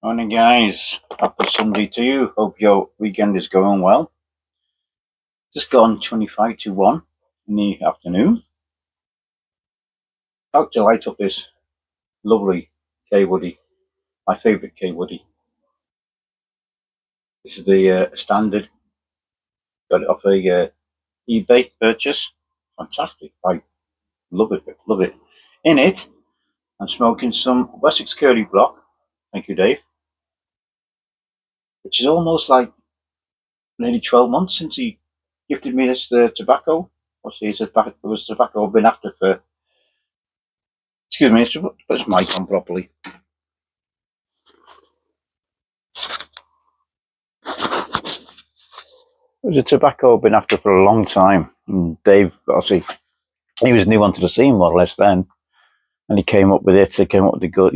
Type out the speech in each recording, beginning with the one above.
Morning guys, happy Sunday to you. Hope your weekend is going well. Just gone 25 to 1 in the afternoon. About to light up this lovely K Woody, my favourite K Woody. This is the standard, got it off a eBay purchase. Fantastic, I love it, love it. In it, I'm smoking some Wessex Curley Block, thank you Dave, which is almost like nearly 12 months since he gifted me this tobacco. Obviously, it was tobacco I've been after for. Excuse me, put this mic on properly. It was a tobacco I've been after for a long time. And Dave, obviously, he was new onto the scene more or less then. And he came up with it. He came up with the good,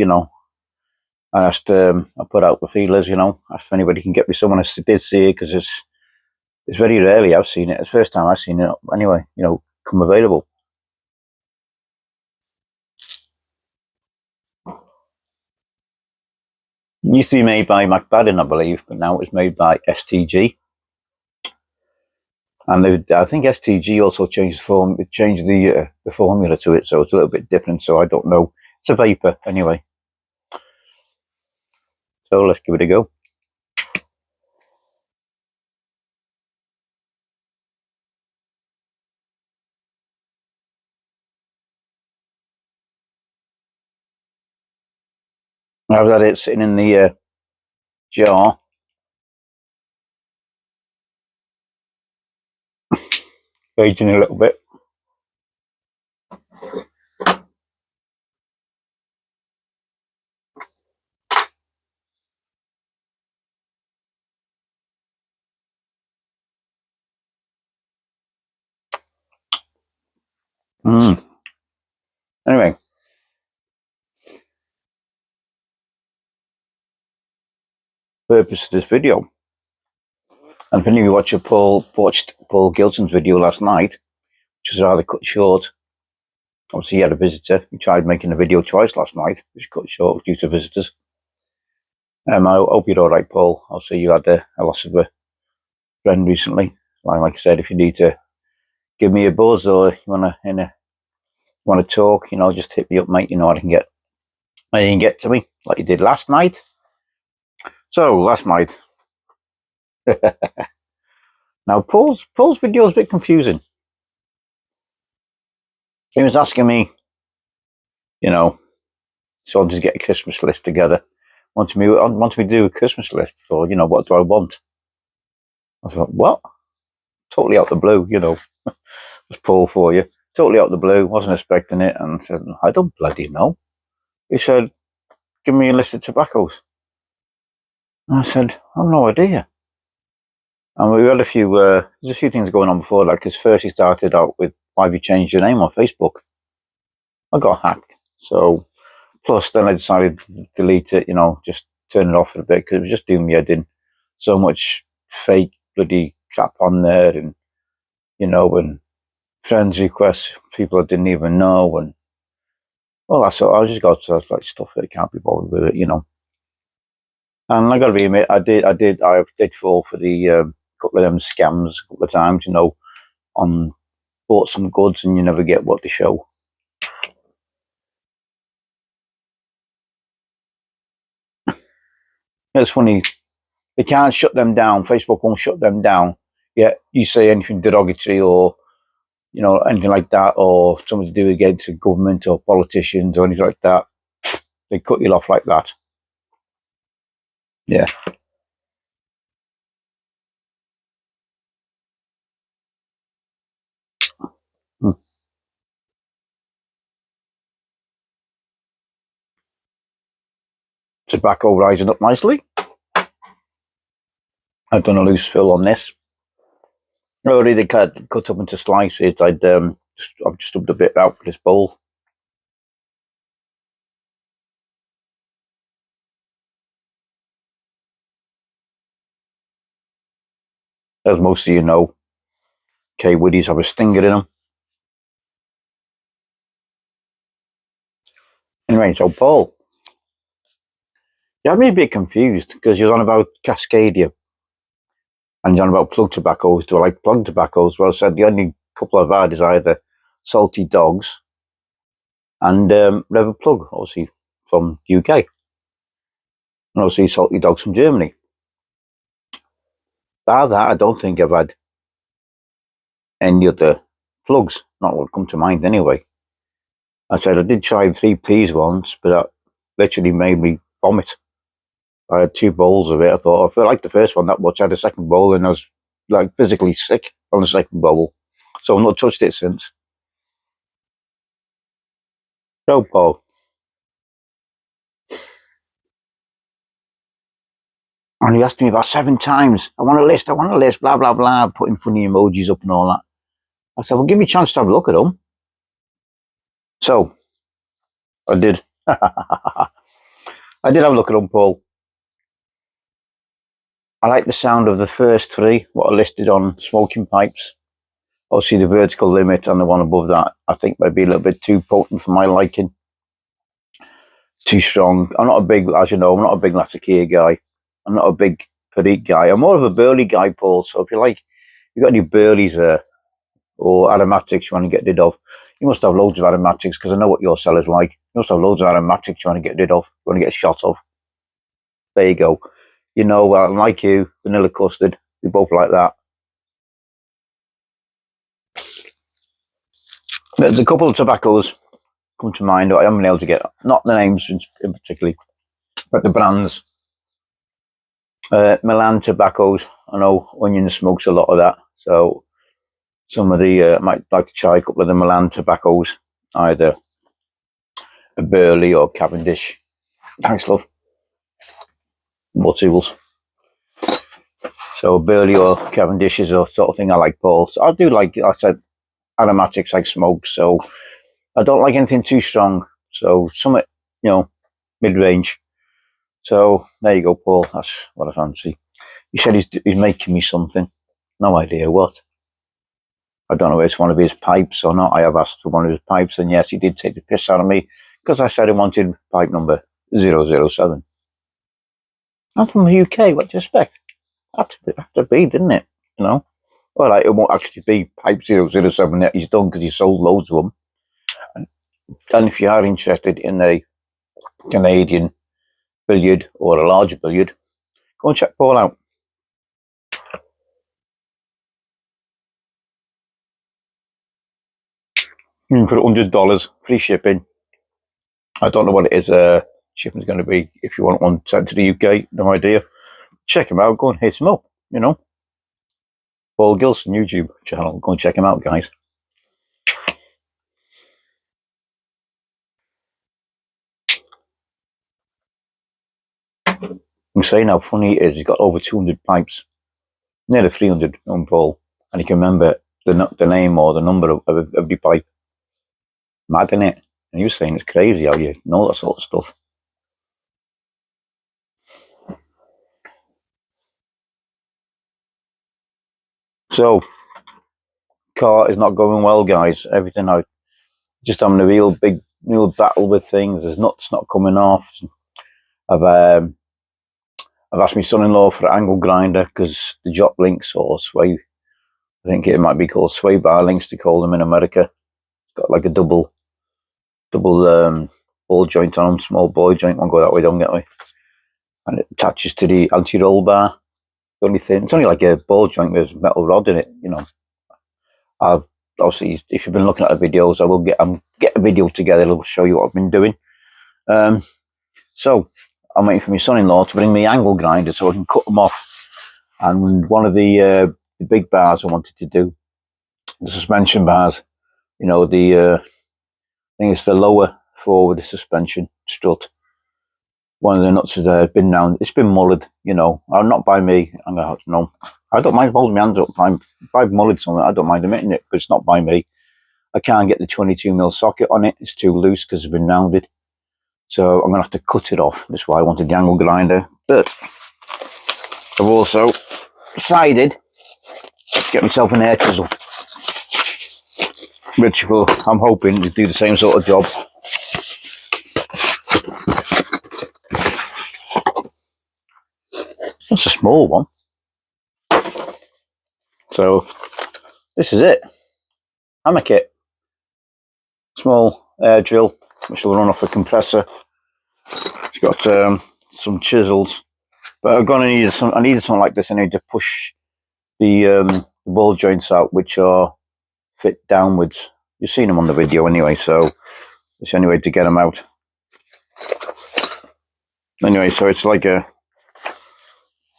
I asked, I put out the feelers, asked if anybody can get me someone. I did see it because it's very rarely I've seen it. It's the first time I've seen it anyway, come available. It used to be made by McBadden, I believe, but now it's made by STG. And I think STG also changed the formula to it, so it's a little bit different. So I don't know. It's a vapor anyway. So let's give it a go. I've had it sitting in the jar. Aging a little bit. Anyway, purpose of this video. And if any of you watched Paul Gilson's video last night, which was rather cut short. Obviously, he had a visitor. He tried making a video twice last night, which cut short due to visitors. I hope you're all right, Paul. Obviously, you had a loss of a friend recently. Like I said, if you need to give me a buzz or you want to talk, just hit me up, mate. You know, I can get to me like you did last night. So last night, now Paul's video is a bit confusing. He was asking me, so I'll just get a Christmas list together. Wanted me to do a Christmas list for, what do I want? I thought, what? Totally out the blue, was Paul for you. Totally out the blue, wasn't expecting it, and I said, I don't bloody know. He said, give me a list of tobaccos. And I said, I've no idea. And we had there's a few things going on before that, because first he started out with, why have you changed your name on Facebook? I got hacked. So, plus then I decided to delete it, just turn it off for a bit, because it was just doing me head in. So much fake bloody crap on there, and, and friends requests, people I didn't even know, and well, that's all. I just got like stuff that can't be bothered with it, And I got to admit, I did fall for the couple of them scams a couple of times, on bought some goods and you never get what they show. It's funny, they can't shut them down. Facebook won't shut them down. Yet you say anything derogatory or anything like that, or something to do against the government or politicians or anything like that, they cut you off like that. Yeah. Tobacco rising up nicely. I've done a loose fill on this. Already cut up into slices. I've just stubbed a bit out for this bowl. As most of you know, K Woodies have a stinger in them. Anyway, so Paul, You had me a bit confused because you're on about Cascadia and you're on about plug tobaccos. Do I like plug tobaccos? Well, I said the only couple I've had is either Salty Dogs and Rever Plug, obviously from UK, and obviously Salty Dogs from Germany. Bar that, I don't think I've had any other plugs. Not what come to mind anyway. I said I did try the 3Ps once, but that literally made me vomit. I had 2 bowls of it. I thought, I felt like the first one that much. I had a second bowl and I was like physically sick on the second bowl. So I've not touched it since. So, Paul. And he asked me about 7 times. I want a list, blah, blah, blah, putting funny emojis up and all that. I said, well, give me a chance to have a look at them. So, I did. I did have a look at them, Paul. I like the sound of the first 3, what are listed on smoking pipes. Obviously, the vertical limit and the one above that, I think might be a little bit too potent for my liking. Too strong. I'm not a big, as you know, I'm not a big Latakia guy. I'm not a big Perique guy. I'm more of a Burley guy, Paul. So if you like, you've got any Burleys there or aromatics you want to get rid of, you must have loads of aromatics because I know what your seller's like. You must have loads of aromatics you want to get rid of, you want to get a shot of. There you go. You know, like you, vanilla custard, we both like that. There's a couple of tobaccos come to mind that I haven't been able to get, not the names in particular, but the brands. Milan tobaccos, I know Onion smokes a lot of that, so some of the, might like to try a couple of the Milan tobaccos, either a Burley or Cavendish. Thanks, love. More tools. So Burley or Cavendish is a sort of thing I like, Paul. So I do like, I said, aromatics like smoke, so I don't like anything too strong. So something, you know, mid-range. So there you go, Paul. That's what I fancy. He said he's making me something. No idea what. I don't know if it's one of his pipes or not. I have asked for one of his pipes, and yes, he did take the piss out of me because I said I wanted pipe number 007. I'm from the UK. What do you expect? Had to be, didn't it? You know. Well, like, it won't actually be pipe 007 that he's done because he sold loads of them. And if you are interested in a Canadian billiard or a larger billiard, go and check Paul out. You can put $100, free shipping. I don't know what it is. Shipping's going to be if you want one sent to the UK. No idea. Check him out. Go and hit him up. You know, Paul Gilson YouTube channel. Go and check him out, guys. I'm saying how funny it is. He's got over 200 pipes, nearly 300 on Paul, and he can remember the name or the number of every pipe. Mad, isn't it? And you're saying it's crazy how you know that sort of stuff. So, car is not going well, guys. Everything I just having a real battle with things. There's nuts not coming off. I've asked my son-in-law for an angle grinder because the jock links or sway, I think it might be called sway bar links to call them in America. It's got like a double ball joint on them, small ball joint, one go that way, don't get me. And it attaches to the anti-roll bar. The only thing, it's only like a ball joint with a metal rod in it, you know. I've obviously, if you've been looking at the videos, I will get a video together. It'll show you what I've been doing. So I'm waiting for my son-in-law to bring me angle grinder so I can cut them off. And one of the big bars I wanted to do, the suspension bars, you know, I think it's the lower forward suspension strut. One of the nuts has been down. It's been mullered, you know. Not by me. I'm gonna have to know. I don't mind holding my hands up. If I've mullered something, I don't mind admitting it, but it's not by me. I can't get the 22mm socket on it. It's too loose because it's been rounded. So I'm gonna have to cut it off. That's why I wanted the angle grinder. But I've also decided to get myself an air chisel, which I'm hoping to do the same sort of job. It's a small one. So this is it. Hammer kit. Small air drill, which will run off a compressor. It's got some chisels, but I'm gonna need some. I needed something like this. I need to push the ball joints out, which are fit downwards. You've seen them on the video anyway, so it's the only way to get them out. Anyway, so it's like a.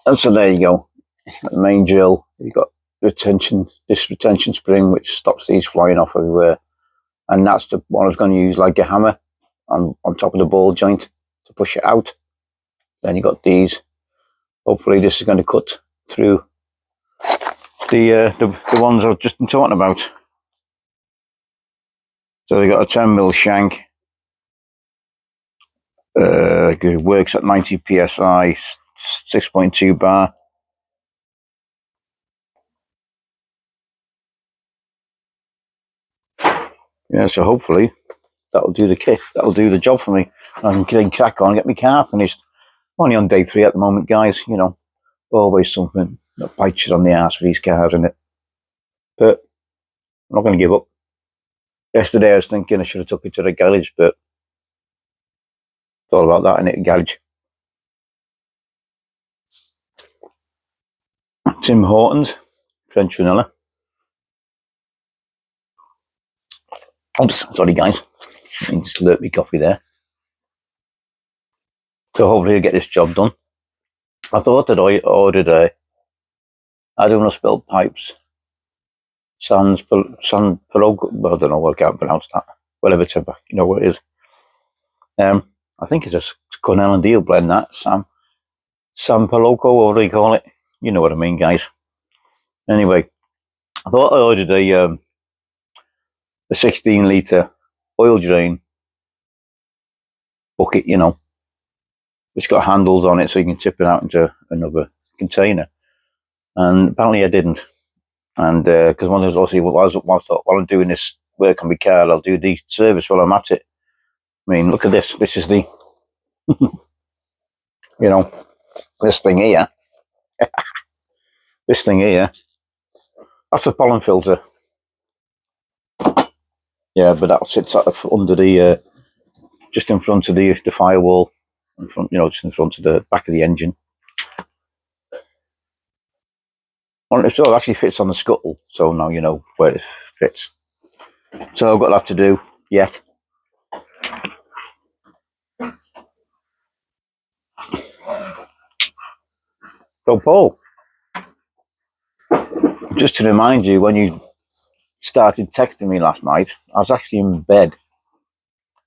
And so there you go. The main drill. You've got this retention spring, which stops these flying off everywhere. And that's the one I was going to use like a hammer on top of the ball joint to push it out. Then you got these. Hopefully this is going to cut through the ones I've just been talking about. So they got a 10mm shank. It works at 90 psi, 6.2 bar. Yeah, so hopefully that'll do the kit. That'll do the job for me. I can crack on and get my car finished. I'm only on day 3 at the moment, guys. You know, always something that bites you on the ass for these cars, isn't it? But I'm not going to give up. Yesterday I was thinking I should have took it to the garage, but it's all about that, innit? Garage. Tim Hortons, French vanilla. Oops, sorry guys. I just slurped my coffee there. So hopefully I'll get this job done. I thought that I ordered I don't know, spelled pipes. Sans Pelogo, well, I don't know, I can't pronounce that. Whatever tobacco, you know what it is. I think it's a Cornell and Deal blend, that. Sam Pelogo, or what do you call it? You know what I mean, guys. Anyway, I thought I ordered a 16 litre oil drain bucket, you know. It's got handles on it so you can tip it out into another container. And apparently I didn't. And because one of those, obviously, I thought, while I'm doing this work on my car, I'll do the service while I'm at it. I mean, look at this. This is the, you know, this thing here. This thing here. That's the pollen filter. Yeah, but that sits under the, just in front of the firewall. In front, you know, just in front of the back of the engine. So it actually fits on the scuttle, so now you know where it fits. So I've got that to do yet. So Paul, just to remind you, when you started texting me last night, I was actually in bed.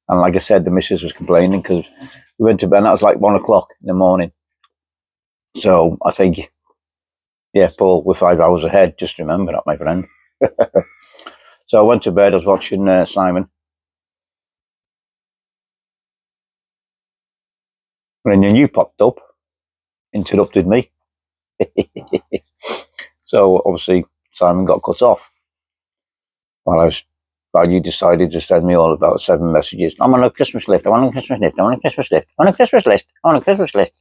And like I said, the missus was complaining because we went to bed and that was like 1 o'clock in the morning. So I think, yeah, Paul, we're 5 hours ahead. Just remember that, my friend. So I went to bed, I was watching Simon. And then you popped up, interrupted me. So obviously Simon got cut off. While you decided to send me all about 7 messages. I'm on a Christmas list. I want a Christmas list. I want a Christmas list. I want a Christmas list. I want a Christmas list.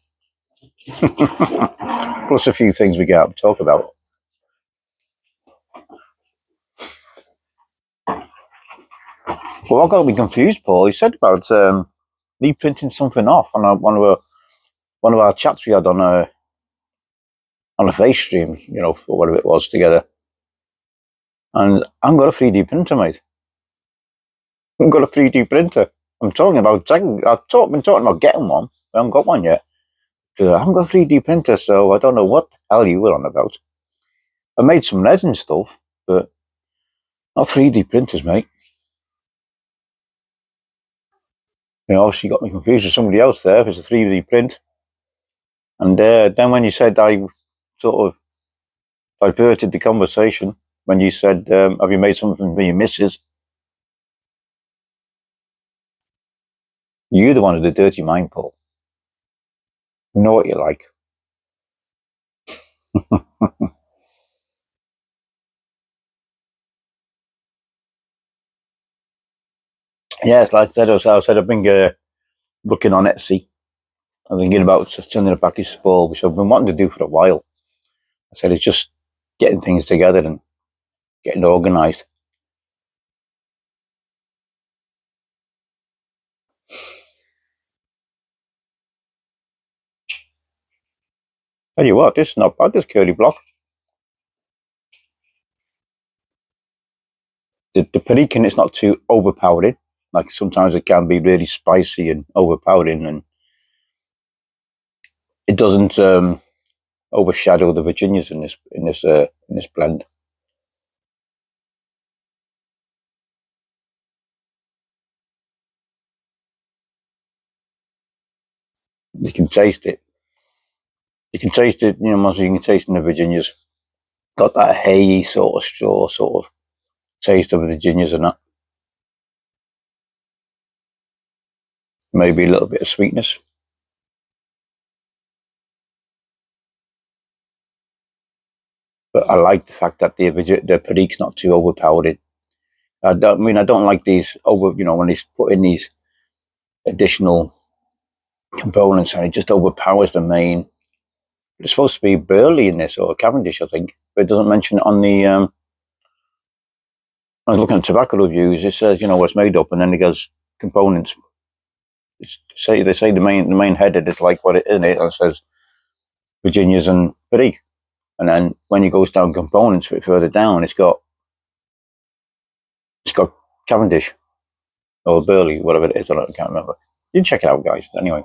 Plus a few things we got to talk about. Well, I got to be confused, Paul. You said about reprinting something off on one of our chats we had on a face stream, you know, for whatever it was together. And I haven't got a 3D printer, mate. I haven't got a 3D printer. I'm talking about been talking about getting one. I haven't got one yet. I haven't got a 3D printer, so I don't know what the hell you were on about. I made some resin stuff, but not 3D printers, mate. You know, obviously got me confused with somebody else there if it's a 3D print. And then when you said, I sort of diverted the conversation when you said, have you made something for your missus? You're the one with the dirty mind, Paul. You know what you like. Yes, like I said, I've been looking on Etsy I'm thinking about sending a package to Paul, which I've been wanting to do for a while. I said it's just getting things together and getting organised. Tell you what, this is not bad, this curly block. The Perican is not too overpowering. Like sometimes it can be really spicy and overpowering, and it doesn't overshadow the Virginias in this blend. You can taste it. You can taste it. You know, most you can taste in the Virginias. Got that hay sort of straw sort of taste of the Virginias and that. Maybe a little bit of sweetness. But I like the fact that the Perique's not too overpowering. I don't like these over. You know, when they put in these additional components and it just overpowers the main. It's supposed to be Burley in this or Cavendish, I think, but it doesn't mention it on the. I was looking at tobacco reviews. It says what it's made up, and then it goes components. They say the main header is like what it is in it, and it says Virginias and Perique, and then when it goes down components a bit further down, it's got Cavendish or Burley, whatever it is. I can't remember. You check it out, guys. Anyway,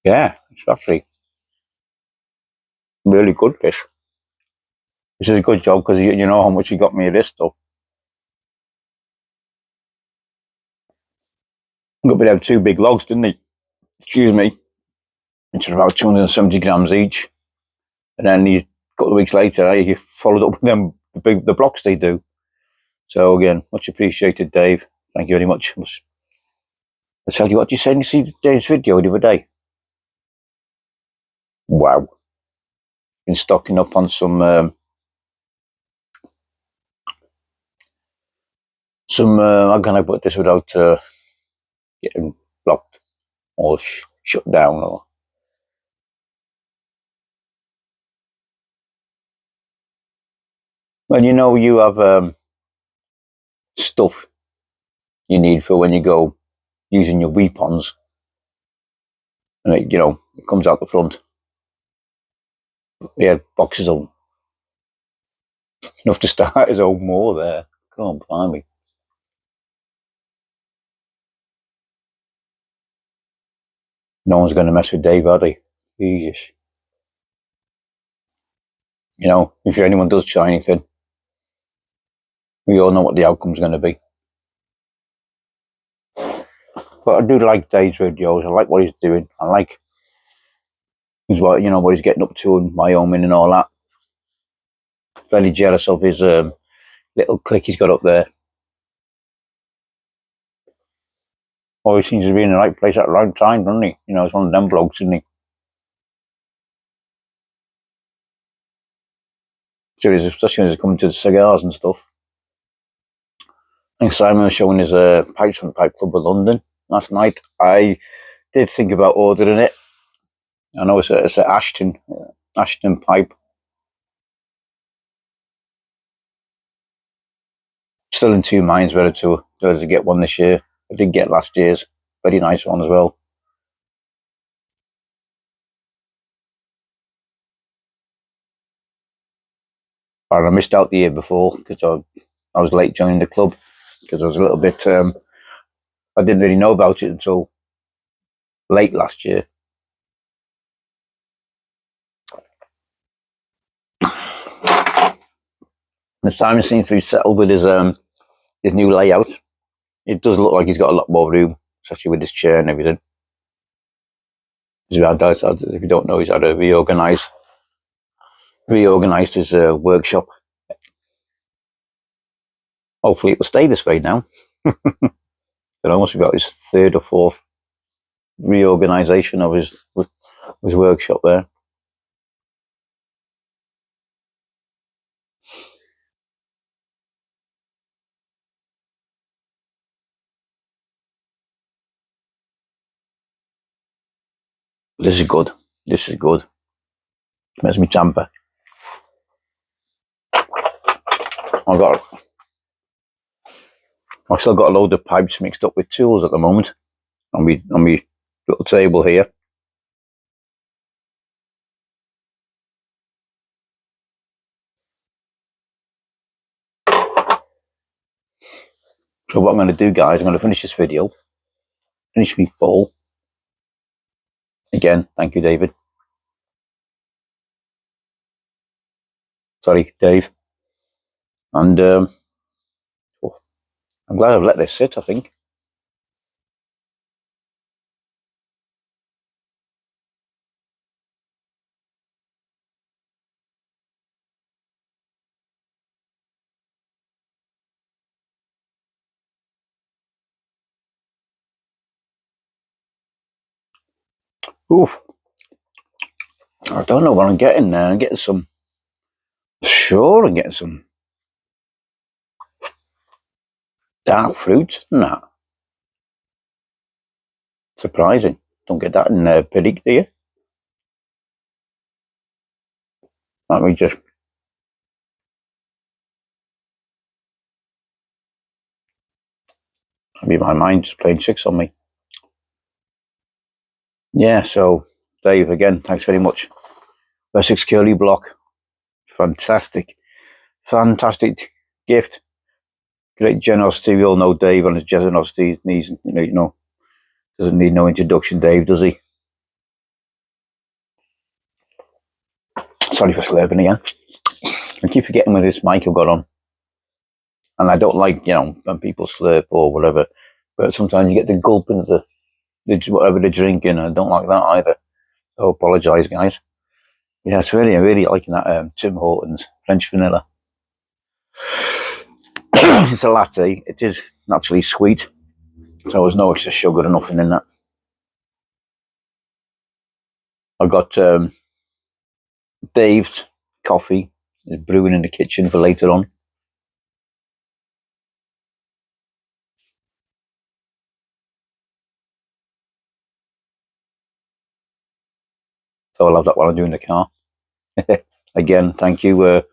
yeah, it's actually really good. This is a good job because you know how much he got me of this stuff. Got me to have 2 big logs, didn't he? Excuse me. Which are about 270 grams each. And then a couple of weeks later, he followed up with them the blocks they do. So again, much appreciated, Dave. Thank you very much. I tell you what, did you say you see Dave's video the other day? Wow. Been stocking up on some how can I put this without getting blocked or shut down or well, you have stuff you need for when you go using your weapons, and it comes out the front. He had boxes of them. Enough to start his own more there. Come on, blimey. No one's going to mess with Dave, are they? Jesus. If anyone does try anything, we all know what the outcome's going to be. But I do like Dave's videos. I like what he's doing. I like what he's getting up to in Wyoming and all that. Very jealous of his little clique he's got up there. Always seems to be in the right place at the right time, doesn't he? It's one of them blokes, isn't he? So especially when he's coming to the cigars and stuff. I think Simon was showing his pipes from the Pipe Club of London last night. I did think about ordering it. I know it's an Ashton pipe. Still in 2 minds whether to get one this year. I did get last year's. Very nice one as well. But I missed out the year before because I was late joining the club because I was a little bit. I didn't really know about it until late last year. And Simon seems to be settled with his new layout. It does look like he's got a lot more room, especially with his chair and everything. If you don't know, he's had to reorganised his workshop. Hopefully, it will stay this way now. But almost about his 3rd or 4th reorganisation of his workshop there. This is good. This is good. Smells me tamper. I've still got a load of pipes mixed up with tools at the moment on my little table here. So what I'm going to do, guys, I'm going to finish this video, finish my bowl. Again, thank you, David. Sorry, Dave. And I'm glad I've let this sit, I think. Oof. I don't know what I'm getting there. I'm getting some... Sure, I'm getting some dark fruit and that. Surprising. Don't get that in Pedic, do you? Let me just... Maybe my mind's playing tricks on me. Yeah, so, Dave, again, thanks very much. Wessex Curley Block. Fantastic. Fantastic gift. Great generosity. We all know Dave and his generosity. Needs, doesn't need no introduction, Dave, does he? Sorry for slurping again. I keep forgetting with this mic I've got on. And I don't like, when people slurp or whatever. But sometimes you get the gulp into whatever they're drinking. And I don't like that either. So apologise, guys. Yeah, it's really, I'm really liking that Tim Hortons French vanilla. It's a latte. It is naturally sweet. So there's no extra sugar or nothing in that. I've got Dave's coffee is brewing in the kitchen for later on. So I'll have that while I'm doing the car. Again, thank you,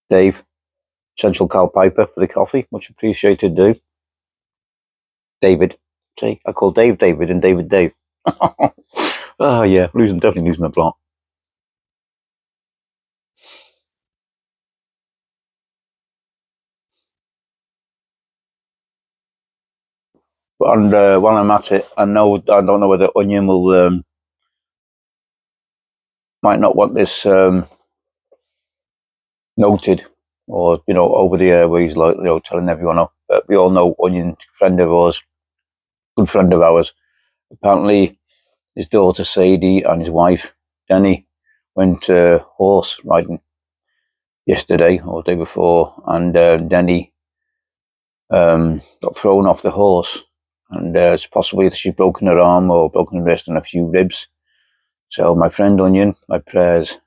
Dave, Central Cal Piper, for the coffee. Much appreciated, Dave. David. See, I call Dave David and David Dave. Oh, yeah, definitely losing the plot. And while I'm at it, I don't know whether Onion will might not want this noted or over the airways, like telling everyone off. But we all know Onion, friend of ours, good friend of ours. Apparently, his daughter Sadie and his wife Denny went horse riding yesterday or the day before, and Denny got thrown off the horse, and it's possibly that she's broken her arm or broken her wrist and a few ribs. So my friend Onion, my prayers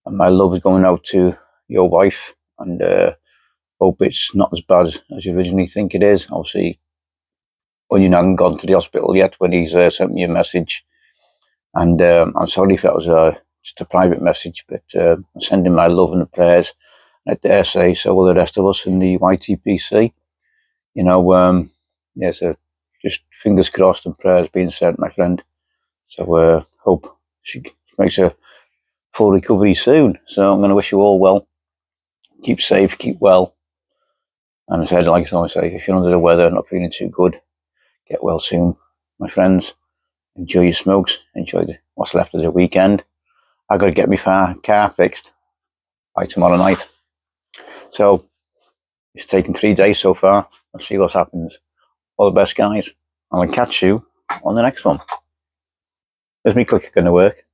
and my love is going out to your wife, and hope it's not as bad as you originally think it is. Obviously, Onion hadn't gone to the hospital yet when he's sent me a message, and I'm sorry if that was just a private message, but I'm sending my love and prayers. I dare say so will the rest of us in the YTPC. So just fingers crossed and prayers being sent, my friend. So hope she makes a full recovery soon. So I'm going to wish you all well. Keep safe, keep well. And I said, like I always say, if you're under the weather, not feeling too good, get well soon, my friends. Enjoy your smokes. Enjoy what's left of the weekend. I've got to get my car fixed by tomorrow night. So it's taken 3 days so far. Let's see what happens. All the best, guys. And I'll catch you on the next one. Is my clicker going to work?